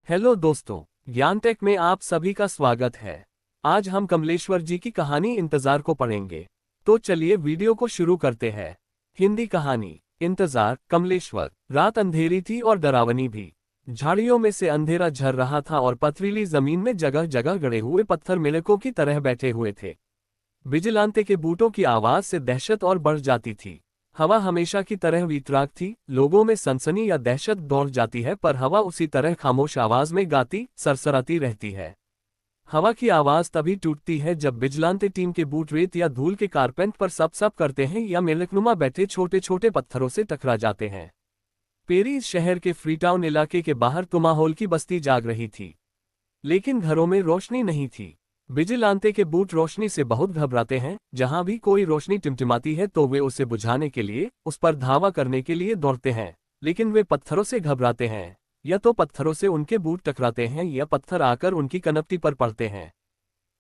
Hello दोस्तों, ज्ञान take में आप सभी का स्वागत है। आज हम कमलेश्वर जी की कहानी इंतजार को पढ़ेंगे। तो चलिए वीडियो को शुरू करते हैं। हिंदी कहानी इंतजार। कमलेश्वर। रात अंधेरी थी और डरावनी भी। झाड़ियों में से अंधेरा झर रहा था और पथरीली जमीन में जगह जगह गड़े हुए पत्थर मेढकों की तरह बैठे हुए थे। विजिलांते के बूटों की आवाज से दहशत और बढ़ जाती थी। हवा हमेशा की तरह वीतराग थी। लोगों में सनसनी या दहशत दौड़ जाती है, पर हवा उसी तरह खामोश आवाज में गाती सरसराती रहती है। हवा की आवाज तभी टूटती है जब विजिलांते टीम के बूट रेत या धूल के कारपेंट पर सप सप करते हैं या मेढकनुमा बैठे छोटे छोटे पत्थरों से टकरा जाते हैं। पेरिस शहर के फ्रीटाउन इलाके के बाहर तुमाहोल की बस्ती जाग रही थी, लेकिन घरों में रोशनी नहीं थी। विजिलांते के बूट रोशनी से बहुत घबराते हैं। जहां भी कोई रोशनी टिमटिमाती है तो वे उसे बुझाने के लिए, उस पर धावा करने के लिए दौड़ते हैं। लेकिन वे पत्थरों से घबराते हैं। या तो पत्थरों से उनके बूट टकराते हैं या पत्थर आकर उनकी कनपटी पर पड़ते हैं।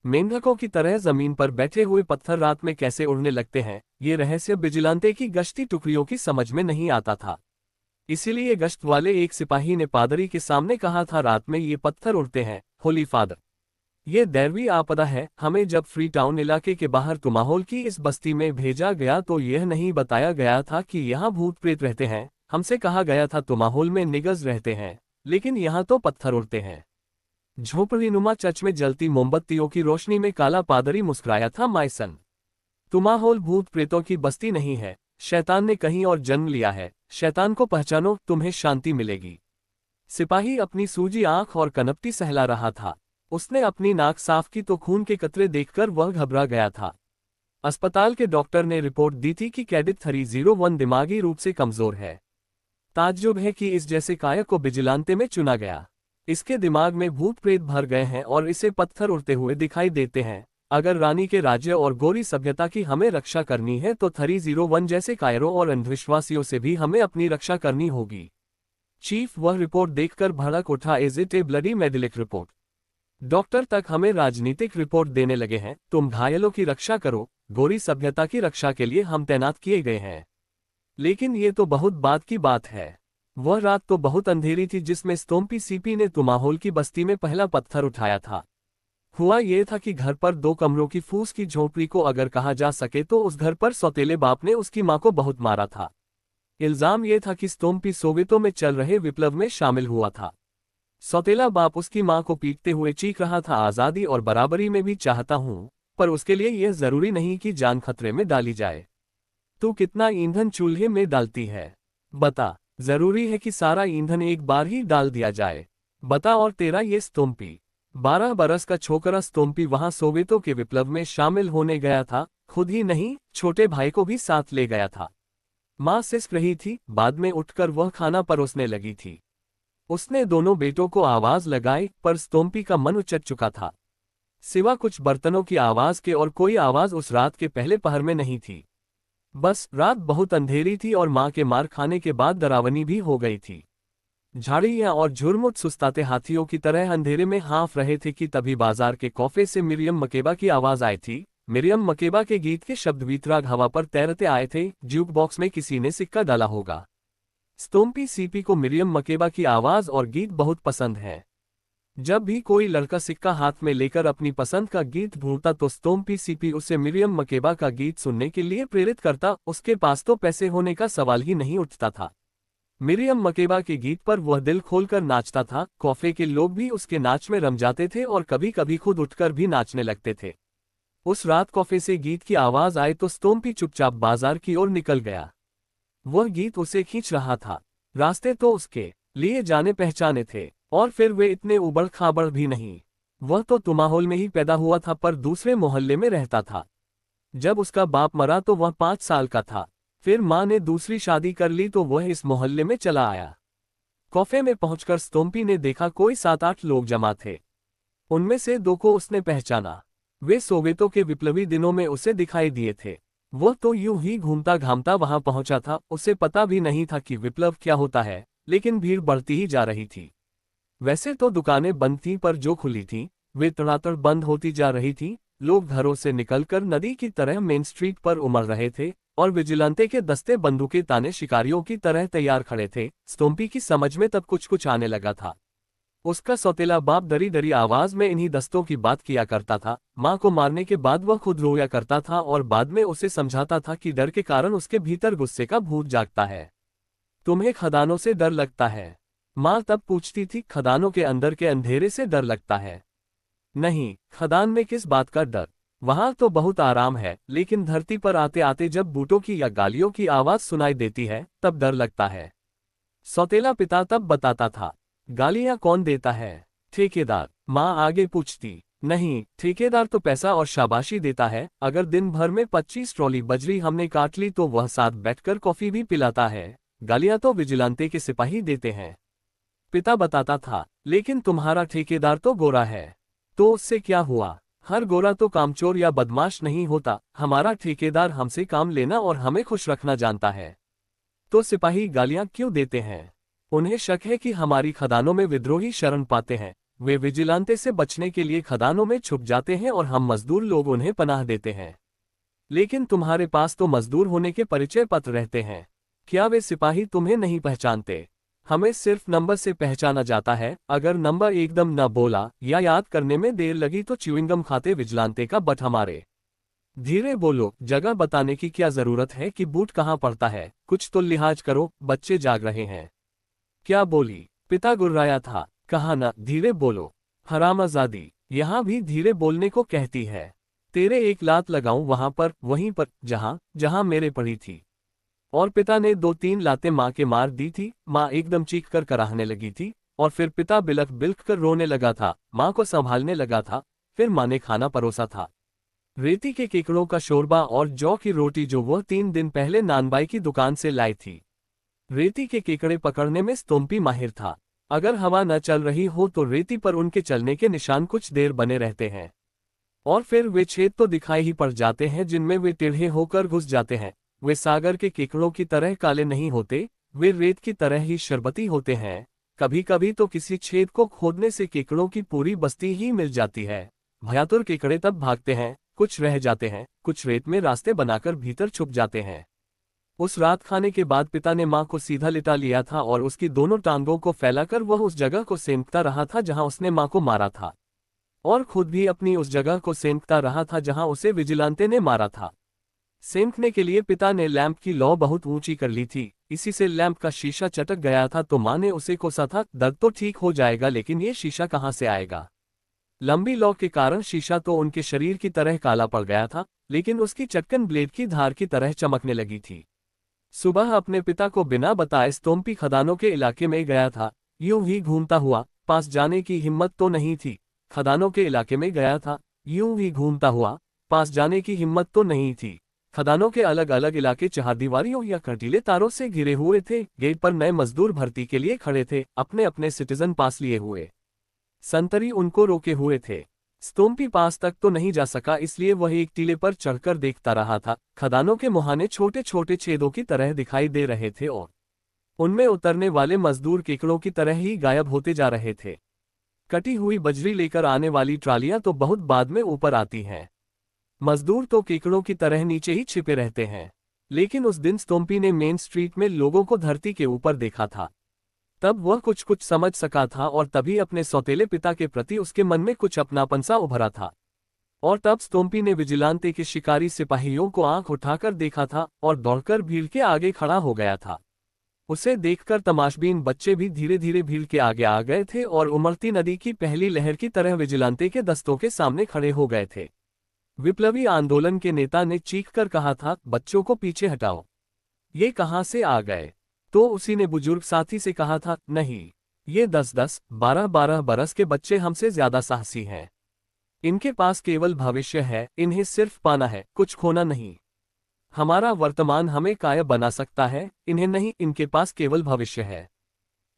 मेंढकों की तरह जमीन पर बैठे हुए पत्थर रात में कैसे उड़ने लगते हैं, ये रहस्य विजिलांते की गश्ती टुकड़ियों की समझ में नहीं आता था। इसीलिए गश्त वाले एक सिपाही ने पादरी के सामने कहा था, रात में ये पत्थर उड़ते हैं, होली फादर। ये दैवी आपदा है। हमें जब फ्री टाउन इलाके के बाहर तुमाहोल की इस बस्ती में भेजा गया तो यह नहीं बताया गया था कि यहाँ भूत प्रेत रहते हैं। हमसे कहा गया था तुमाहोल में निगज रहते हैं, लेकिन यहाँ तो पत्थर उड़ते हैं। झोपड़ीनुमा चर्च में जलती मोमबत्तियों की रोशनी में काला पादरी मुस्कुराया था, माय सन। तुमाहोल भूत प्रेतों की बस्ती नहीं है। शैतान ने कहीं और जन्म लिया है। शैतान को पहचानो, तुम्हें शांति मिलेगी। सिपाही अपनी सूजी आंख और कनपटी सहला रहा था। उसने अपनी नाक साफ की तो खून के कतरे देखकर वह घबरा गया था। अस्पताल के डॉक्टर ने रिपोर्ट दी थी कि कैडेट 301 दिमागी रूप से कमजोर है। ताज्जुब है कि इस जैसे कायक को विजिलांते में चुना गया। इसके दिमाग में भूत प्रेत भर गए हैं और इसे पत्थर उड़ते हुए दिखाई देते हैं। अगर रानी के राज्य और गोरी सभ्यता की हमें रक्षा करनी है तो 301 जैसे कायरों और अंधविश्वासियों से भी हमें अपनी रक्षा करनी होगी। चीफ वह रिपोर्ट देखकर भड़क उठा, is it a bloody medical report? Doctor तक हमें राजनीतिक रिपोर्ट देने लगे हैं। तुम घायलों की रक्षा करो, गोरी सभ्यता की रक्षा के लिए हम तैनात किए गए हैं। लेकिन ये तो बहुत बाद की बात है। वह रात तो बहुत अंधेरी थी जिसमें स्तोम्पी सीपी ने तुमाहोल की बस्ती में पहला पत्थर उठाया था। हुआ ये था कि घर पर 2 कमरों की फूस की झोपड़ी को अगर कहा जा सके तो उस घर पर सौतेले बाप ने उसकी मां को बहुत मारा था। इल्जाम यह था कि स्तोम्पी सोवियतों में चल रहे विप्लव में शामिल हुआ था। सौतेला बाप उसकी मां को पीटते हुए चीख रहा था, आजादी और बराबरी में भी चाहता हूं, पर उसके लिए यह जरूरी नहीं कि जान खतरे में डाली जाए। तू कितना ईंधन चूल्हे में डालती है? बता। जरूरी है कि सारा ईंधन एक बार ही डाल दिया जाए? बता। और तेरा ये स्तोम्पी 12 बरस का छोकरा स्तोम्पी वहां सोवियतों के विप्लव में शामिल होने गया था। खुद ही नहीं, छोटे भाई को भी साथ ले गया था। मां सिसक रही थी। बाद में उठकर वह खाना परोसने लगी थी। उसने दोनों बेटों को आवाज लगाई, पर स्तोम्पी का मन उचट चुका था। सिवा कुछ बर्तनों की आवाज के और कोई आवाज उस रात के पहले पहर में नहीं थी। बस रात बहुत अंधेरी थी और मां के मार खाने के बाद डरावनी भी हो गई थी। झाड़ियां और झुरमुट सुस्ताते हाथियों की तरह अंधेरे में हाँफ रहे थे कि तभी बाजार के कॉफे से मिरियम मकेबा की आवाज आई थी। मिरियम मकेबा के गीत के शब्द वीतराग हवा पर तैरते आए थे। ज्यूक बॉक्स में किसी ने सिक्का डाला होगा। स्तोम्पी सीपी को मिरियम मकेबा की आवाज और गीत बहुत पसंद है। जब भी कोई लड़का सिक्का हाथ में लेकर अपनी पसंद का गीत ढूंढता तो स्तोम्पी सीपी उसे मिरियम मकेबा का गीत सुनने के लिए प्रेरित करता। उसके पास तो पैसे होने का सवाल ही नहीं उठता था। मिरियम मकेबा के गीत पर वह दिल खोलकर नाचता था। कॉफे के लोग भी उसके नाच में रम जाते थे और कभी कभी खुद उठकर भी नाचने लगते थे। उस रात कॉफे से गीत की आवाज आए तो स्तोम्पी चुपचाप बाजार की ओर निकल गया। वह गीत उसे खींच रहा था। रास्ते तो उसके लिए जाने पहचाने थे, और फिर वे इतने उबड़ खाबड़ भी नहीं। वह तो तुमाहोल में ही पैदा हुआ था, पर दूसरे मोहल्ले में रहता था। जब उसका बाप मरा तो वह 5 साल का था। फिर मां ने दूसरी शादी कर ली तो वह इस मोहल्ले में चला आया। कॉफे में पहुंचकर स्तोम्पी ने देखा कोई 7-8 लोग जमा थे। उनमें से 2 को उसने पहचाना। वे सोवियतों के विप्लवी दिनों में उसे दिखाई दिए थे। वह तो यूं ही घूमता घामता वहां पहुंचा था। उसे पता भी नहीं था कि विप्लव क्या होता है, लेकिन भीड़ बढ़ती ही जा रही थी। वैसे तो दुकानें बंद थीं, पर जो खुली थीं वे तड़ातड़ बंद होती जा रही थीं। लोग घरों से निकलकर नदी की तरह मेन स्ट्रीट पर उमड़ रहे थे और विजिलांते के दस्ते बंदूकें ताने शिकारियों की तरह तैयार खड़े थे। स्तोम्पी की समझ में तब कुछ आने लगा था। उसका सौतेला बाप डरी डरी आवाज में इन्हीं दस्तों की बात किया करता था। माँ को मारने के बाद वह खुद रोया करता था और बाद में उसे समझाता था कि डर के कारण उसके भीतर गुस्से का भूत जागता है। तुम्हें खदानों से डर लगता है? माँ तब पूछती थी। खदानों के अंदर के अंधेरे से डर लगता है। नहीं, खदान में किस बात का डर? वहां तो बहुत आराम है, लेकिन धरती पर आते आते जब बूटों की या गालियों की आवाज सुनाई देती है तब डर लगता है। सौतेला पिता तब बताता था। गालियां कौन देता है? ठेकेदार। माँ आगे पूछती। नहीं, ठेकेदार तो पैसा और शाबाशी देता है। अगर दिन भर में 25 ट्रॉली बजरी हमने काट ली तो वह साथ बैठकर कॉफी भी पिलाता है। गालियां तो विजिलांते के सिपाही देते हैं, पिता बताता था। लेकिन तुम्हारा ठेकेदार तो गोरा है, तो उससे क्या हुआ? हर गोरा तो कामचोर या बदमाश नहीं होता। हमारा ठेकेदार हमसे काम लेना और हमें खुश रखना जानता है। तो सिपाही गालियां क्यों देते हैं? उन्हें शक है कि हमारी खदानों में विद्रोही शरण पाते हैं। वे विजिलांते से बचने के लिए खदानों में छुप जाते हैं और हम मजदूर लोग उन्हें पनाह देते हैं। लेकिन तुम्हारे पास तो मजदूर होने के परिचय पत्र रहते हैं। क्या वे सिपाही तुम्हें नहीं पहचानते? हमें सिर्फ नंबर से पहचाना जाता है। अगर नंबर एकदम न बोला या याद करने में देर लगी तो च्युइंगम खाते विजिलांते का बट हमारे। धीरे बोलो, जगह बताने की क्या जरूरत है कि बूट कहाँ पड़ता है? कुछ तो लिहाज करो, बच्चे जाग रहे हैं। क्या बोली? पिता गुर्राया था। कहा ना, धीरे बोलो। हरामजादी, यहाँ भी धीरे बोलने को कहती है। तेरे एक लात लगाऊं वहां पर, वहीं पर जहां जहां मेरे पड़ी थी। और पिता ने 2-3 लातें माँ के मार दी थी। माँ एकदम चीख कर कराहने लगी थी और फिर पिता बिलख बिलख कर रोने लगा था। माँ को संभालने लगा था। फिर माँ ने खाना परोसा था। रेती के केकड़ों का शोरबा और जौ की रोटी जो वह 3 दिन पहले नानबाई की दुकान से लाई थी। रेती के केकड़े पकड़ने में स्तोम्पी माहिर था। अगर हवा न चल रही हो तो रेती पर उनके चलने के निशान कुछ देर बने रहते हैं और फिर वे छेद तो दिखाई ही पड़ जाते हैं जिनमें वे टेढ़े होकर घुस जाते हैं। वे सागर के केकड़ों की तरह काले नहीं होते, वे रेत की तरह ही शरबती होते हैं। कभी कभी तो किसी छेद को खोदने से केकड़ों की पूरी बस्ती ही मिल जाती है। भयातुर केकड़े तब भागते हैं, कुछ रह जाते हैं, कुछ रेत में रास्ते बनाकर भीतर छुप जाते हैं। उस रात खाने के बाद पिता ने माँ को सीधा लिटा लिया था और उसकी दोनों टांगों को फैलाकर वह उस जगह को सेंकता रहा था जहां उसने माँ को मारा था और खुद भी अपनी उस जगह को सेंकता रहा था जहां उसे विजिलांते ने मारा था। सेंकने के लिए पिता ने लैंप की लौ बहुत ऊंची कर ली थी। इसी से लैंप का शीशा चटक गया था तो माँ ने उसे कोसा था। दर्द तो ठीक हो जाएगा, लेकिन ये शीशा कहाँ से आएगा? लंबी लौ के कारण शीशा तो उनके शरीर की तरह काला पड़ गया था, लेकिन उसकी चटकन ब्लेड की धार की तरह चमकने लगी थी। सुबह अपने पिता को बिना बताए स्तोम्पी खदानों के इलाके में गया था। यूं ही घूमता हुआ, पास जाने की हिम्मत तो नहीं थी। खदानों के इलाके में गया था, यूं ही घूमता हुआ, पास जाने की हिम्मत तो नहीं थी। खदानों के अलग अलग इलाके चहारदीवारियों या कटीले तारों से घिरे हुए थे। गेट पर नए मजदूर भर्ती के लिए खड़े थे, अपने अपने सिटीजन पास लिए हुए। संतरी उनको रोके हुए थे। स्तोम्पी पास तक तो नहीं जा सका, इसलिए वह एक टीले पर चढ़कर देखता रहा था। खदानों के मुहाने छोटे छोटे छेदों की तरह दिखाई दे रहे थे और उनमें उतरने वाले मजदूर केकड़ों की तरह ही गायब होते जा रहे थे। कटी हुई बजरी लेकर आने वाली ट्रालियां तो बहुत बाद में ऊपर आती हैं। मजदूर तो केकड़ों की तरह नीचे ही छिपे रहते हैं। लेकिन उस दिन स्तोम्पी ने मेन स्ट्रीट में लोगों को धरती के ऊपर देखा था। तब वह कुछ कुछ समझ सका था और तभी अपने सौतेले पिता के प्रति उसके मन में कुछ अपनापन सा उभरा था। और तब स्तोम्पी ने विजिलांते के शिकारी सिपाहियों को आंख उठाकर देखा था और दौड़कर भीड़ के आगे खड़ा हो गया था। उसे देखकर तमाशबीन बच्चे भी धीरे धीरे भीड़ के आगे आ गए थे और उमड़ती नदी की पहली लहर की तरह विजिलांते के दस्तों के सामने खड़े हो गए थे। विप्लवी आंदोलन के नेता ने चीखकर कहा था, बच्चों को पीछे हटाओ। ये कहां से आ गए? तो उसी ने बुजुर्ग साथी से कहा था, नहीं, ये 10-10, 12-12 बरस के बच्चे हमसे ज्यादा साहसी हैं। इनके पास केवल भविष्य है, इन्हें सिर्फ पाना है, कुछ खोना नहीं। हमारा वर्तमान हमें कायब बना सकता है, इन्हें नहीं, इनके पास केवल भविष्य है।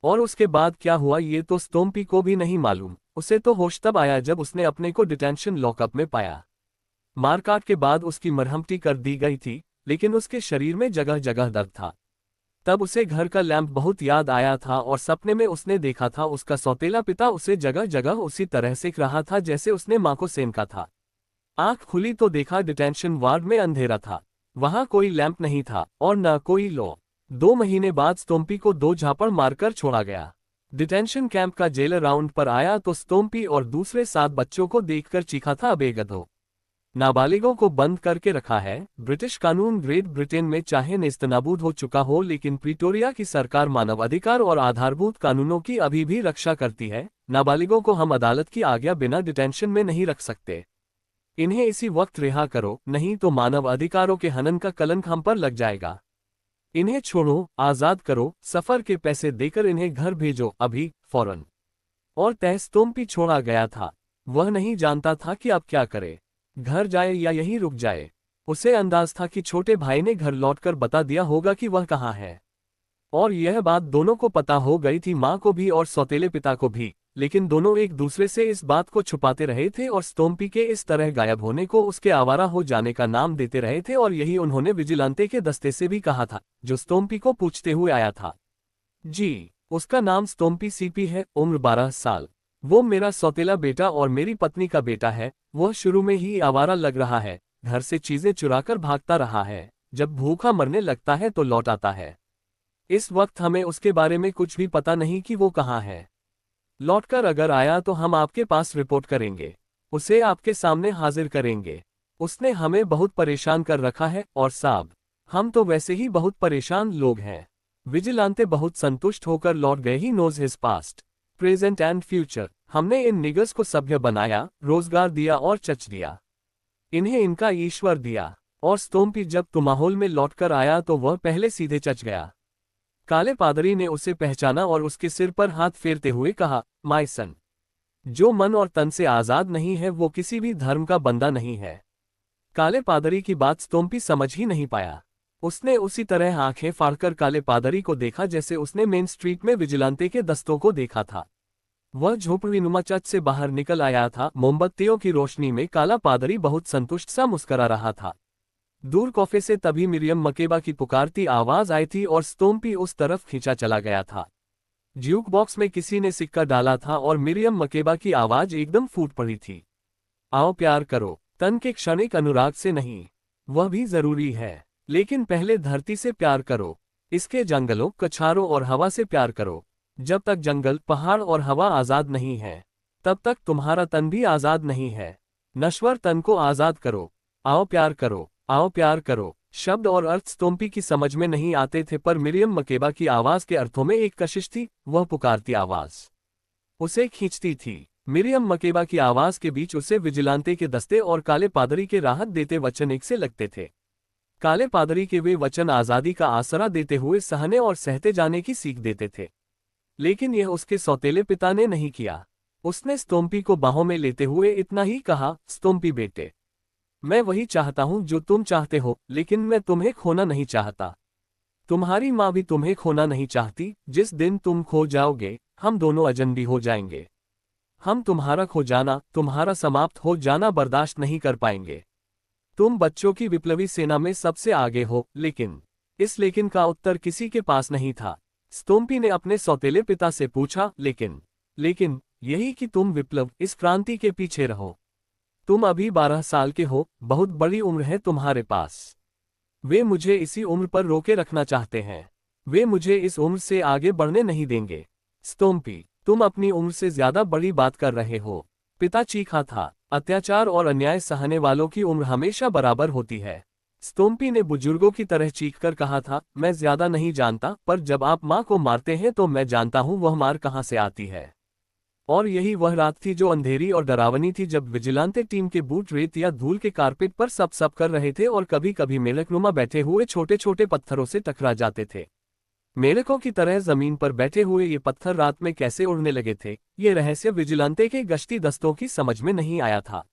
और उसके बाद क्या हुआ ये तो स्तोम्पी को भी नहीं मालूम। उसे तो होश तब आया जब उसने अपने को डिटेंशन लॉकअप में पाया। मारकाट के बाद उसकी मरहमती कर दी गई थी, लेकिन उसके शरीर में जगह जगह दर्द था। तब उसे घर का लैंप बहुत याद आया था और सपने में उसने देखा था उसका सौतेला पिता उसे जगह जगह उसी तरह सेक रहा था जैसे उसने माँ को सेंका था। आंख खुली तो देखा डिटेंशन वार्ड में अंधेरा था। वहां कोई लैंप नहीं था और न कोई लो। 2 महीने बाद स्तोम्पी को 2 झापड़ मारकर छोड़ा गया। डिटेंशन कैंप का जेलर राउंड पर आया तो स्टोम्पी और दूसरे 7 बच्चों को देखकर चीखा था, बेगधों, नाबालिगों को बंद करके रखा है। ब्रिटिश कानून ग्रेट ब्रिटेन में चाहे नेस्तनाबूद हो चुका हो, लेकिन प्रिटोरिया की सरकार मानवाधिकार और आधारभूत कानूनों की अभी भी रक्षा करती है। नाबालिगों को हम अदालत की आज्ञा बिना डिटेंशन में नहीं रख सकते। इन्हें इसी वक्त रिहा करो, नहीं तो मानव अधिकारों के हनन का कलंक हम पर लग जाएगा। इन्हें छोड़ो, आजाद करो, सफर के पैसे देकर इन्हें घर भेजो, अभी, फौरन। और स्टोम्पी छोड़ा गया था। वह नहीं जानता था कि अब क्या करे, घर जाए या यहीं रुक जाए। उसे अंदाज था कि छोटे भाई ने घर लौटकर बता दिया होगा कि वह कहाँ है। और यह बात दोनों को पता हो गई थी, माँ को भी और सौतेले पिता को भी, लेकिन दोनों एक दूसरे से इस बात को छुपाते रहे थे और स्टोम्पी के इस तरह गायब होने को उसके आवारा हो जाने का नाम देते रहे थे। और यही उन्होंने विजिलांते के दस्ते से भी कहा था, जो स्टोम्पी को पूछते हुए आया था। जी, उसका नाम स्टोम्पी सीपी है, उम्र 12 साल। वो मेरा सौतेला बेटा और मेरी पत्नी का बेटा है। वह शुरू में ही आवारा लग रहा है, घर से चीजें चुराकर भागता रहा है, जब भूखा मरने लगता है तो लौट आता है। इस वक्त हमें उसके बारे में कुछ भी पता नहीं कि वो कहाँ है। लौटकर अगर आया तो हम आपके पास रिपोर्ट करेंगे, उसे आपके सामने हाजिर करेंगे। उसने हमें बहुत परेशान कर रखा है, और साहब, हम तो वैसे ही बहुत परेशान लोग हैं। विजिलांते बहुत संतुष्ट होकर लौट गए। He knows his past, present and future. हमने इन निगर्स को सभ्य बनाया, रोजगार दिया और चच दिया। इन्हें इनका ईश्वर दिया। और स्टोम्पी जब तुमाहोल में लौटकर आया तो वह पहले सीधे चच गया। काले पादरी ने उसे पहचाना और उसके सिर पर हाथ फेरते हुए कहा, माय सन, जो मन और तन से आजाद नहीं है वो किसी भी धर्म का बंदा नहीं है। काले पादरी की बात स्टोम्पी समझ ही नहीं पाया। उसने उसी तरह आंखें फाड़कर काले पादरी को देखा जैसे उसने मेन स्ट्रीट में विजिलांते के दस्तों को देखा था। वह झोपड़ीनुमा चर्च से बाहर निकल आया था। मोमबत्तियों की रोशनी में काला पादरी बहुत संतुष्ट सा मुस्करा रहा था। दूर कॉफे से तभी मिरियम मकेबा की पुकारती आवाज आई थी और स्टोम्पी उस तरफ खींचा चला गया था। ज्यूक बॉक्स में किसी ने सिक्का डाला था और मिरियम मकेबा की आवाज एकदम फूट पड़ी थी। आओ प्यार करो, तन के क्षणिक अनुराग से नहीं, वह भी जरूरी है, लेकिन पहले धरती से प्यार करो, इसके जंगलों, कछारों और हवा से प्यार करो। जब तक जंगल, पहाड़ और हवा आजाद नहीं है, तब तक तुम्हारा तन भी आजाद नहीं है। नश्वर तन को आजाद करो, आओ प्यार करो, आओ प्यार करो। शब्द और अर्थ स्टोम्पी की समझ में नहीं आते थे, पर मिरियम मकेबा की आवाज के अर्थों में एक कशिश थी। वह पुकारती आवाज उसे खींचती थी। मिरियम मकेबा की आवाज के बीच उसे विजिलांते के दस्ते और काले पादरी के राहत देते वचन एक से लगते थे। काले पादरी के वे वचन आजादी का आसरा देते हुए सहने और सहते जाने की सीख देते थे, लेकिन यह उसके सौतेले पिता ने नहीं किया। उसने स्टोम्पी को बाहों में लेते हुए इतना ही कहा, स्टोम्पी बेटे, मैं वही चाहता हूं जो तुम चाहते हो, लेकिन मैं तुम्हें खोना नहीं चाहता। तुम्हारी माँ भी तुम्हें खोना नहीं चाहती। जिस दिन तुम खो जाओगे, हम दोनों अजनबी हो जाएंगे। हम तुम्हारा खो जाना, तुम्हारा समाप्त हो जाना बर्दाश्त नहीं कर पाएंगे। तुम बच्चों की विप्लवी सेना में सबसे आगे हो, लेकिन इस लेकिन का उत्तर किसी के पास नहीं था। स्टोम्पी ने अपने सौतेले पिता से पूछा, लेकिन यही कि तुम विप्लव, इस क्रांति के पीछे रहो। तुम अभी 12 साल के हो, बहुत बड़ी उम्र है तुम्हारे पास। वे मुझे इसी उम्र पर रोके रखना चाहते हैं। वे मुझे इस उम्र से आगे बढ़ने नहीं देंगे। स्टोम्पी, तुम अपनी उम्र से ज्यादा बड़ी बात कर रहे हो। पिता चीखा था, अत्याचार और अन्याय सहने वालों की उम्र हमेशा बराबर होती है। स्टोम्पी ने बुजुर्गों की तरह चीखकर कहा था, मैं ज्यादा नहीं जानता, पर जब आप माँ को मारते हैं तो मैं जानता हूँ वह मार कहाँ से आती है। और यही वह रात थी जो अंधेरी और डरावनी थी, जब विजिलांते टीम के बूट रेत या धूल के कारपेट पर सब कर रहे थे और कभी कभी मेढकनुमा बैठे हुए छोटे छोटे पत्थरों से टकरा जाते थे। मेढकों की तरह जमीन पर बैठे हुए ये पत्थर रात में कैसे उड़ने लगे थे, ये रहस्य विजिलांते के गश्ती दस्तों की समझ में नहीं आया था।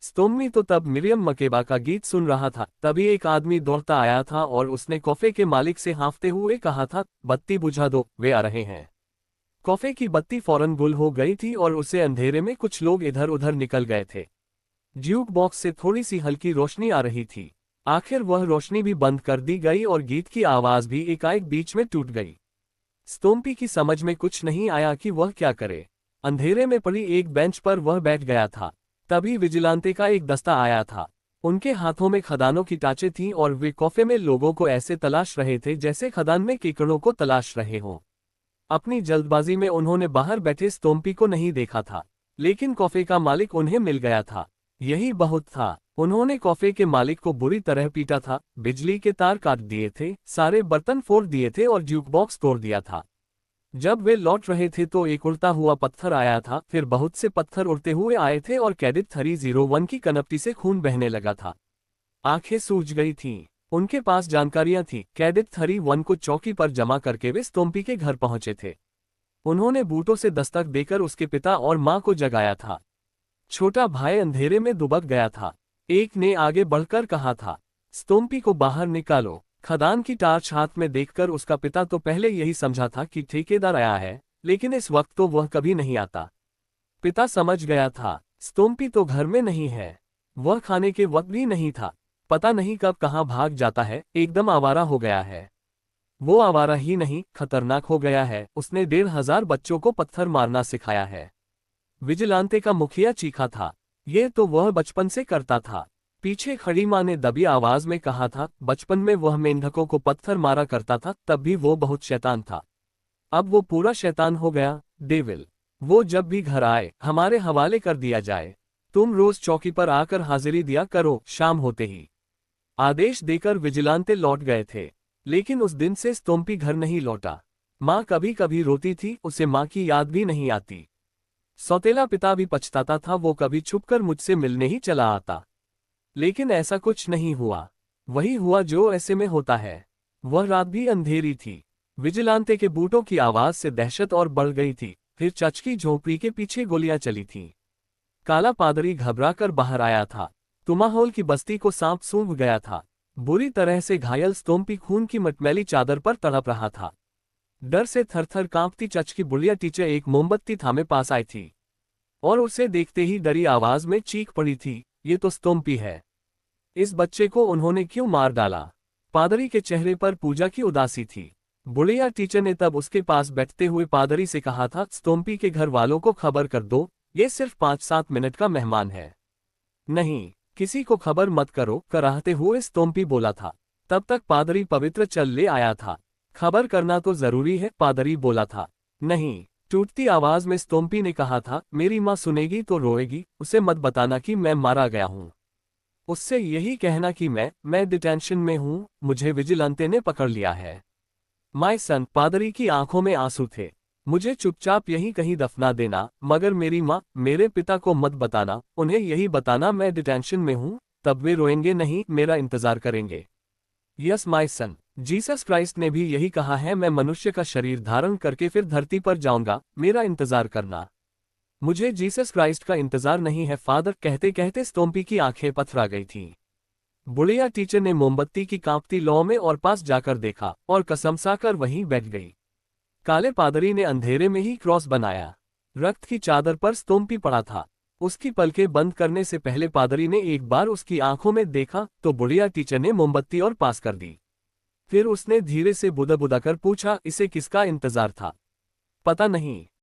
स्टोम्पी तो तब मिरियम मकेबा का गीत सुन रहा था, तभी एक आदमी दौड़ता आया था और उसने कॉफे के मालिक से हाँफते हुए कहा था, बत्ती बुझा दो, वे आ रहे हैं। कॉफे की बत्ती फौरन गुल हो गई थी और उसे अंधेरे में कुछ लोग इधर उधर निकल गए थे। ज्यूक बॉक्स से थोड़ी सी हल्की रोशनी आ रही थी। आखिर वह रोशनी भी बंद कर दी गई और गीत की आवाज भी एकाएक बीच में टूट गई। स्टोम्पी की समझ में कुछ नहीं आया कि वह क्या करे। अंधेरे में पड़ी एक बेंच पर वह बैठ गया था। तभी विजिलांते का एक दस्ता आया था। उनके हाथों में खदानों की टाँचें थीं और वे कॉफे में लोगों को ऐसे तलाश रहे थे जैसे खदान में केकड़ों को तलाश रहे हों। अपनी जल्दबाजी में उन्होंने बाहर बैठे स्तोम्पी को नहीं देखा था, लेकिन कॉफे का मालिक उन्हें मिल गया था। यही बहुत था। उन्होंने कॉफे के मालिक को बुरी तरह पीटा था, बिजली के तार काट दिए थे, सारे बर्तन फोड़ दिए थे और ज्यूक बॉक्स तोड़ दिया था। जब वे लौट रहे थे तो एक उड़ता हुआ पत्थर आया था, फिर बहुत से पत्थर उड़ते हुए आए थे और कैडेट 301 की कनपटी से खून बहने लगा था। आंखें सूज गई थीं। उनके पास जानकारियां थीं। कैडेट 31 को चौकी पर जमा करके वे स्तोम्पी के घर पहुंचे थे। उन्होंने बूटों से दस्तक देकर उसके पिता और मां को जगाया था। छोटा भाई अंधेरे में दुबक गया था। एक ने आगे बढ़कर कहा था, स्तोम्पी को बाहर निकालो। खदान की टार्च हाथ में देखकर उसका पिता तो पहले यही समझा था कि ठेकेदार आया है, लेकिन इस वक्त तो वह कभी नहीं आता। पिता समझ गया था, स्तोम्पी तो घर में नहीं है। वह खाने के वक्त भी नहीं था। पता नहीं कब कहाँ भाग जाता है, एकदम आवारा हो गया है। वो आवारा ही नहीं, खतरनाक हो गया है। उसने 1500 बच्चों को पत्थर मारना सिखाया है। विजिलांते का मुखिया चीखा था। ये तो वह बचपन से करता था। पीछे खड़ी मां ने दबी आवाज में कहा था, बचपन में वह मेंढकों को पत्थर मारा करता था, तब भी वो बहुत शैतान था। अब वो पूरा शैतान हो गया, डेविल। वो जब भी घर आए, हमारे हवाले कर दिया जाए। तुम रोज चौकी पर आकर हाजिरी दिया करो, शाम होते ही। आदेश देकर विजिलांते लौट गए थे, लेकिन उस दिन से स्तोम्पी घर नहीं लौटा। माँ कभी कभी रोती थी, उसे माँ की याद भी नहीं आती। सौतेला पिता भी पछताता था, वो कभी छुपकर मुझसे मिलने ही चला आता। लेकिन ऐसा कुछ नहीं हुआ। वही हुआ जो ऐसे में होता है। वह रात भी अंधेरी थी। विजिलांते के बूटों की आवाज से दहशत और बढ़ गई थी। फिर चर्च की झोपड़ी के पीछे गोलियां चली थीं। काला पादरी घबराकर बाहर आया था। तुमाहोल की बस्ती को सांप सूंघ गया था। बुरी तरह से घायल स्तोम्पी खून की मटमैली चादर पर तड़प रहा था। डर से थरथर कांपती चर्च की बुढ़िया टीचर एक मोमबत्ती थामे पास आई थी और उसे देखते ही डरी आवाज में चीख पड़ी थी, ये तो स्तोम्पी है। इस बच्चे को उन्होंने क्यों मार डाला? पादरी के चेहरे पर पूजा की उदासी थी। बुढ़िया टीचर ने तब उसके पास बैठते हुए पादरी से कहा था, स्तोम्पी के घर वालों को खबर कर दो, ये सिर्फ 5-7 मिनट का मेहमान है। नहीं, किसी को खबर मत करो, कराहते हुए स्तोम्पी बोला था। तब तक पादरी पवित्र चल ले आया था। खबर करना तो जरूरी है, पादरी बोला था। नहीं, टूटती आवाज में स्तोम्पी ने कहा था, मेरी माँ सुनेगी तो रोएगी, उसे मत बताना कि मैं मारा गया हूँ। उससे यही कहना कि मैं डिटेंशन में हूँ, मुझे विजिलेंटे ने पकड़ लिया है। माय सन, पादरी की आंखों में आंसू थे। मुझे चुपचाप यहीं कहीं दफना देना, मगर मेरी माँ, मेरे पिता को मत बताना, उन्हें यही बताना मैं डिटेंशन में हूँ, तब वे रोएंगे नहीं, मेरा इंतजार करेंगे। Yes my son, Jesus Christ ने भी यही कहा है, मैं मनुष्य का शरीर धारण करके फिर धरती पर जाऊंगा, मेरा इंतजार करना। मुझे जीसस क्राइस्ट का इंतजार नहीं है फादर। कहते कहते स्तोम्पी की आंखें पथरा गई थीं। बुढ़िया टीचर ने मोमबत्ती की कांपती लौ में और पास जाकर देखा और कसमसाकर वहीं बैठ गई। काले पादरी ने अंधेरे में ही क्रॉस बनाया। रक्त की चादर पर स्तोम्पी पड़ा था। उसकी पलकें बंद करने से पहले पादरी ने एक बार उसकी आंखों में देखा तो बुढ़िया टीचर ने मोमबत्ती और पास कर दी। फिर उसने धीरे से बुदबुदाकर पूछा, इसे किसका इंतजार था? पता नहीं,